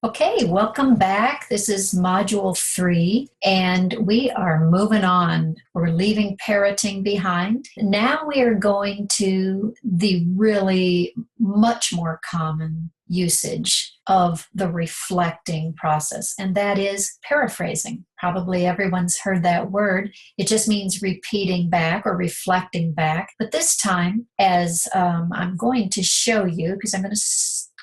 Okay, welcome back. This is Module 3, and we are moving on. We're leaving parroting behind. Now we are going to the really much more common usage of the reflecting process, and that is paraphrasing. Probably everyone's heard that word. It just means repeating back or reflecting back. But this time, as I'm going to show you, because I'm going to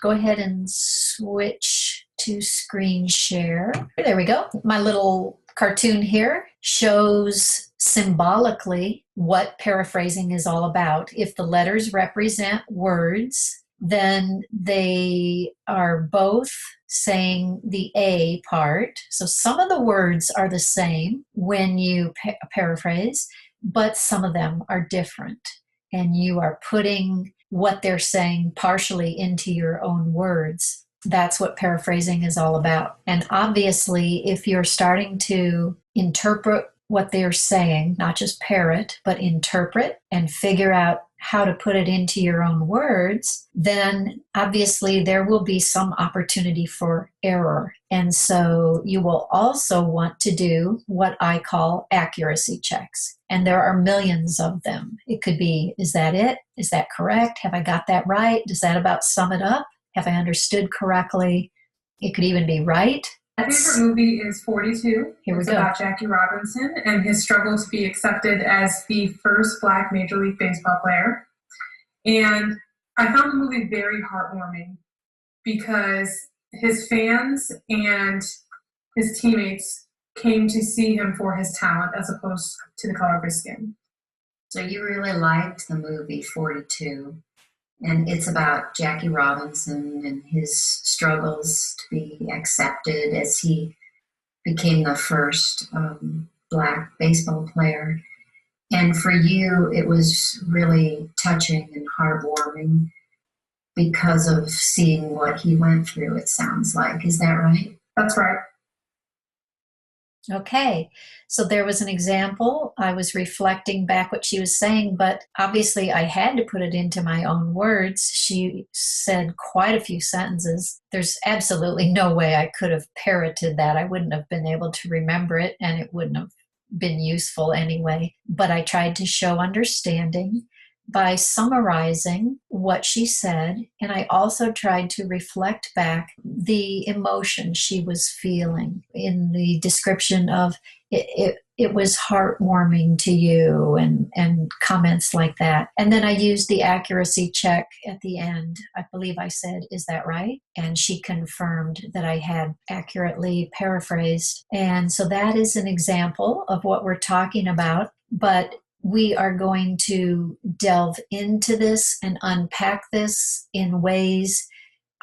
go ahead and switch to screen share. There we go. My little cartoon here shows symbolically what paraphrasing is all about. If the letters represent words, then they are both saying the A part. So some of the words are the same when you paraphrase, but some of them are different. And you are putting what they're saying partially into your own words. That's what paraphrasing is all about. And obviously, if you're starting to interpret what they're saying, not just parrot, but interpret and figure out how to put it into your own words, then obviously there will be some opportunity for error. And so you will also want to do what I call accuracy checks. And there are millions of them. It could be, is that it? Is that correct? Have I got that right? Does that about sum it up? Have I understood correctly? It could even be right. My favorite movie is 42. It's about Jackie Robinson and his struggle to be accepted as the first Black Major League Baseball player. And I found the movie very heartwarming because his fans and his teammates came to see him for his talent as opposed to the color of his skin. So you really liked the movie 42. And it's about Jackie Robinson and his struggles to be accepted as he became the first Black baseball player. And for you, it was really touching and heartwarming because of seeing what he went through, it sounds like. Is that right? That's right. Okay, so there was an example. I was reflecting back what she was saying, but obviously I had to put it into my own words. She said quite a few sentences. There's absolutely no way I could have parroted that. I wouldn't have been able to remember it, and it wouldn't have been useful anyway. But I tried to show understanding by summarizing what she said, and I also tried to reflect back the emotion she was feeling in the description of it was heartwarming to you and comments like that. And then I used the accuracy check at the end. I believe I said, is that right? And she confirmed that I had accurately paraphrased. And so that is an example of what we're talking about. But we are going to delve into this and unpack this in ways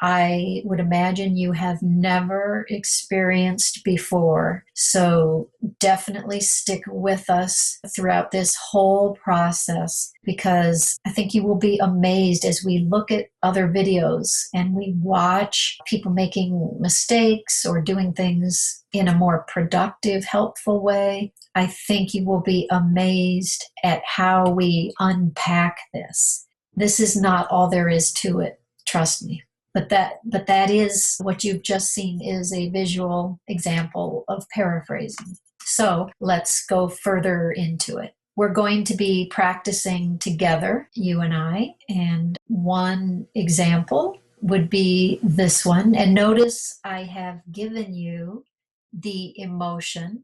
I would imagine you have never experienced before. So definitely stick with us throughout this whole process, because I think you will be amazed as we look at other videos and we watch people making mistakes or doing things in a more productive, helpful way. I think you will be amazed at how we unpack this. This is not all there is to it, trust me. But that is what you've just seen is a visual example of paraphrasing. So let's go further into it. We're going to be practicing together, you and I, and one example would be this one. And notice I have given you the emotion,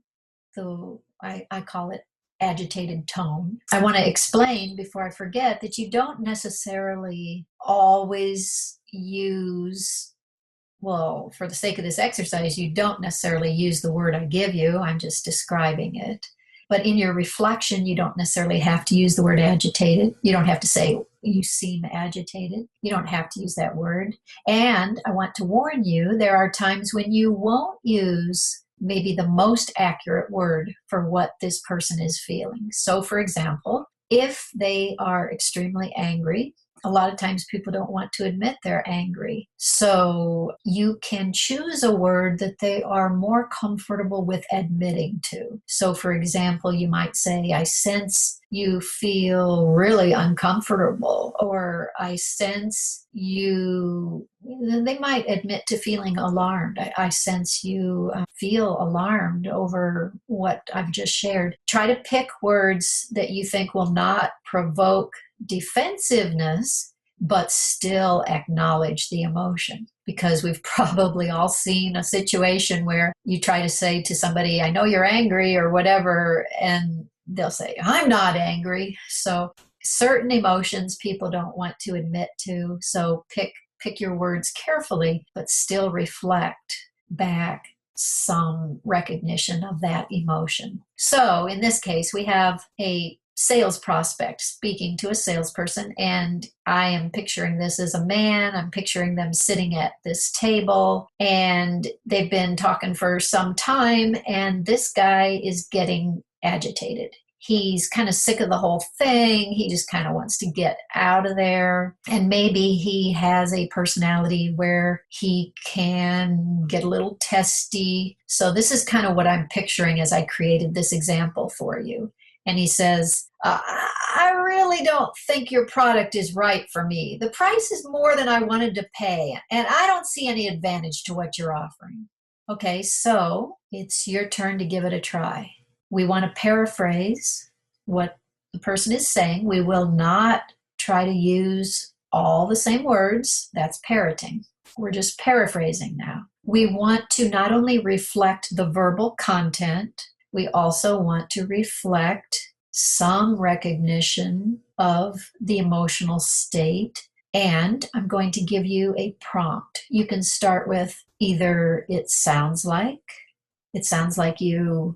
though I call it agitated tone. I want to explain before I forget that you don't necessarily always use, well, for the sake of this exercise, you don't necessarily use the word I give you. I'm just describing it. But in your reflection, you don't necessarily have to use the word agitated. You don't have to say, you seem agitated. You don't have to use that word. And I want to warn you, there are times when you won't use maybe the most accurate word for what this person is feeling. So, for example, if they are extremely angry, a lot of times people don't want to admit they're angry. So you can choose a word that they are more comfortable with admitting to. So for example, you might say, I sense you feel really uncomfortable, or I sense you, they might admit to feeling alarmed. I sense you feel alarmed over what I've just shared. Try to pick words that you think will not provoke defensiveness, but still acknowledge the emotion. Because we've probably all seen a situation where you try to say to somebody, I know you're angry or whatever, and they'll say, I'm not angry. So certain emotions people don't want to admit to. So pick your words carefully, but still reflect back some recognition of that emotion. So in this case, we have a sales prospect speaking to a salesperson, and I am picturing this as a man. I'm picturing them sitting at this table, and they've been talking for some time, and this guy is getting agitated. He's kind of sick of the whole thing. He just kind of wants to get out of there. And maybe he has a personality where he can get a little testy. So this is kind of what I'm picturing as I created this example for you. And he says, I really don't think your product is right for me. The price is more than I wanted to pay, and I don't see any advantage to what you're offering. Okay, so it's your turn to give it a try. We want to paraphrase what the person is saying. We will not try to use all the same words. That's parroting. We're just paraphrasing now. We want to not only reflect the verbal content, we also want to reflect some recognition of the emotional state. And I'm going to give you a prompt. You can start with either it sounds like you,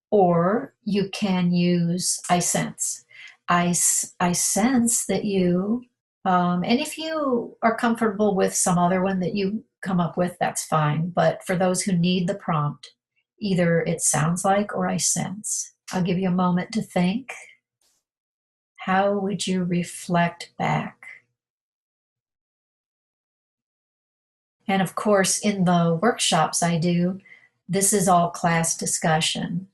or you can use I sense. I sense that you, and if you are comfortable with some other one that you come up with, that's fine. But for those who need the prompt, either it sounds like or I sense. I'll give you a moment to think. How would you reflect back? And of course, in the workshops I do, this is all class discussion.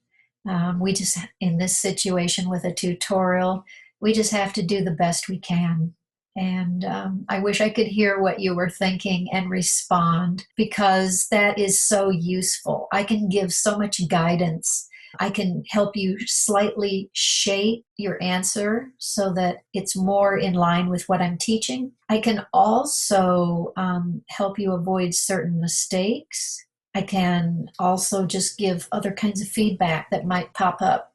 We just, in this situation with a tutorial, we just have to do the best we can. And I wish I could hear what you were thinking and respond, because that is so useful. I can give so much guidance. I can help you slightly shape your answer so that it's more in line with what I'm teaching. I can also help you avoid certain mistakes. I can also just give other kinds of feedback that might pop up,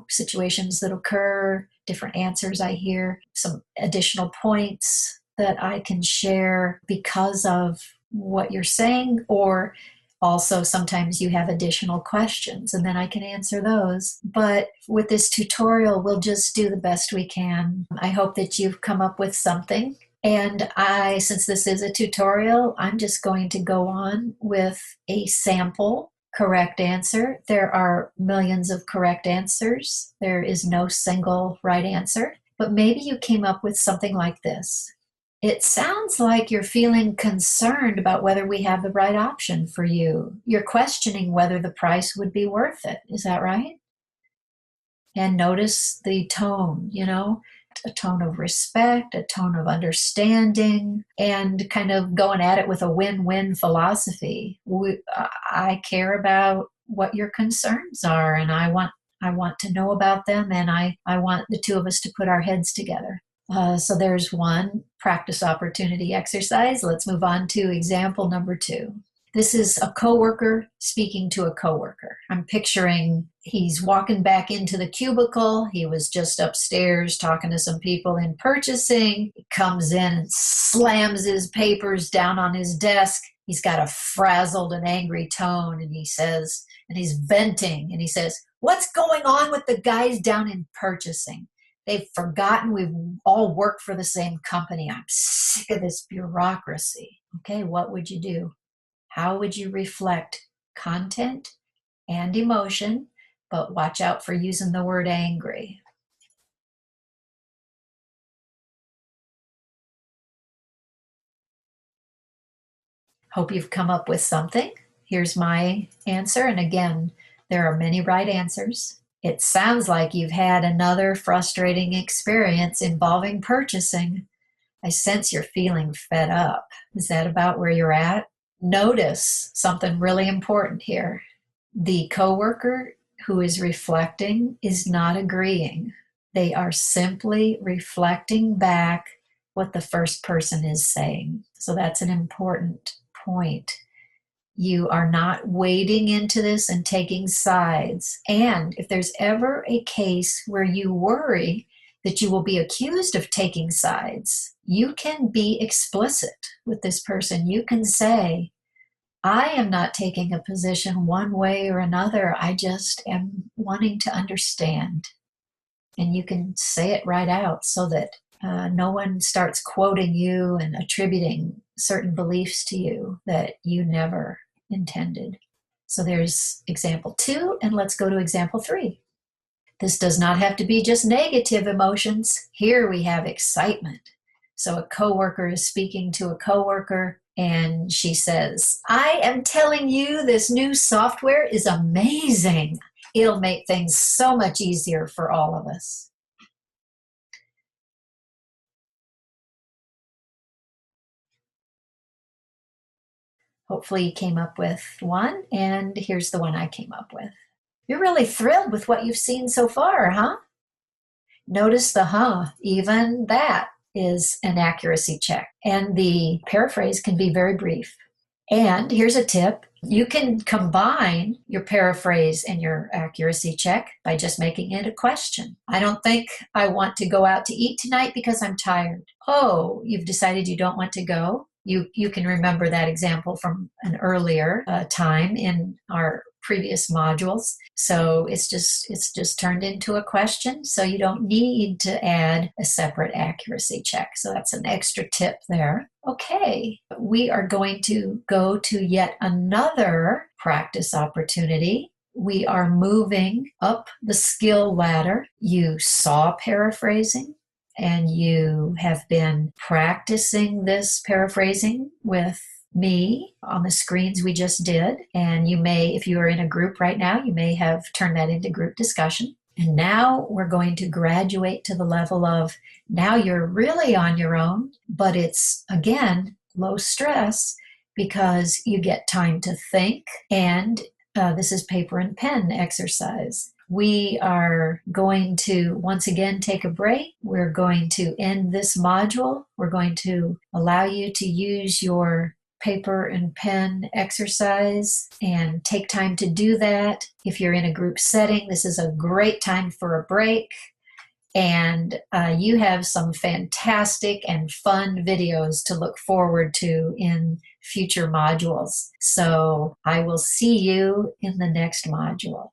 situations that occur, different answers I hear, some additional points that I can share because of what you're saying, or also sometimes you have additional questions and then I can answer those. But with this tutorial, we'll just do the best we can. I hope that you've come up with something. And since this is a tutorial, I'm just going to go on with a sample correct answer. There are millions of correct answers. There is no single right answer. But maybe you came up with something like this. It sounds like you're feeling concerned about whether we have the right option for you. You're questioning whether the price would be worth it. Is that right? And notice the tone, a tone of respect, a tone of understanding, and kind of going at it with a win-win philosophy. I care about what your concerns are, and I want to know about them, and I want the two of us to put our heads together. So there's one practice opportunity exercise. Let's move on to example number 2. This is a coworker speaking to a coworker. I'm picturing he's walking back into the cubicle. He was just upstairs talking to some people in purchasing. He comes in and slams his papers down on his desk. He's got a frazzled and angry tone, and he says, and he's venting, and he says, "What's going on with the guys down in purchasing? They've forgotten we all work for the same company. I'm sick of this bureaucracy." Okay, what would you do? How would you reflect content and emotion, but watch out for using the word angry? Hope you've come up with something. Here's my answer. And again, there are many right answers. It sounds like you've had another frustrating experience involving purchasing. I sense you're feeling fed up. Is that about where you're at? Notice something really important here. The coworker who is reflecting is not agreeing. They are simply reflecting back what the first person is saying. So that's an important point. You are not wading into this and taking sides. And if there's ever a case where you worry that you will be accused of taking sides, you can be explicit with this person. You can say, I am not taking a position one way or another. I just am wanting to understand. And you can say it right out so that no one starts quoting you and attributing certain beliefs to you that you never intended. So there's example 2, and let's go to example 3. This does not have to be just negative emotions. Here we have excitement. So a coworker is speaking to a coworker, and she says, I am telling you this new software is amazing. It'll make things so much easier for all of us. Hopefully you came up with one, and here's the one I came up with. You're really thrilled with what you've seen so far, huh? Notice the huh, even that is an accuracy check. And the paraphrase can be very brief. And here's a tip. You can combine your paraphrase and your accuracy check by just making it a question. I don't think I want to go out to eat tonight because I'm tired. Oh, you've decided you don't want to go? You can remember that example from an earlier time in our previous modules. So it's just turned into a question. So you don't need to add a separate accuracy check. So that's an extra tip there. Okay, we are going to go to yet another practice opportunity. We are moving up the skill ladder. You saw paraphrasing, and you have been practicing this paraphrasing with me on the screens we just did. And you may, if you are in a group right now, you may have turned that into group discussion. And now we're going to graduate to the level of now you're really on your own, but it's, again, low stress because you get time to think. And this is paper and pen exercise. We are going to once again take a break. We're going to end this module. We're going to allow you to use your paper and pen exercise and take time to do that. If you're in a group setting, this is a great time for a break. And you have some fantastic and fun videos to look forward to in future modules. So I will see you in the next module.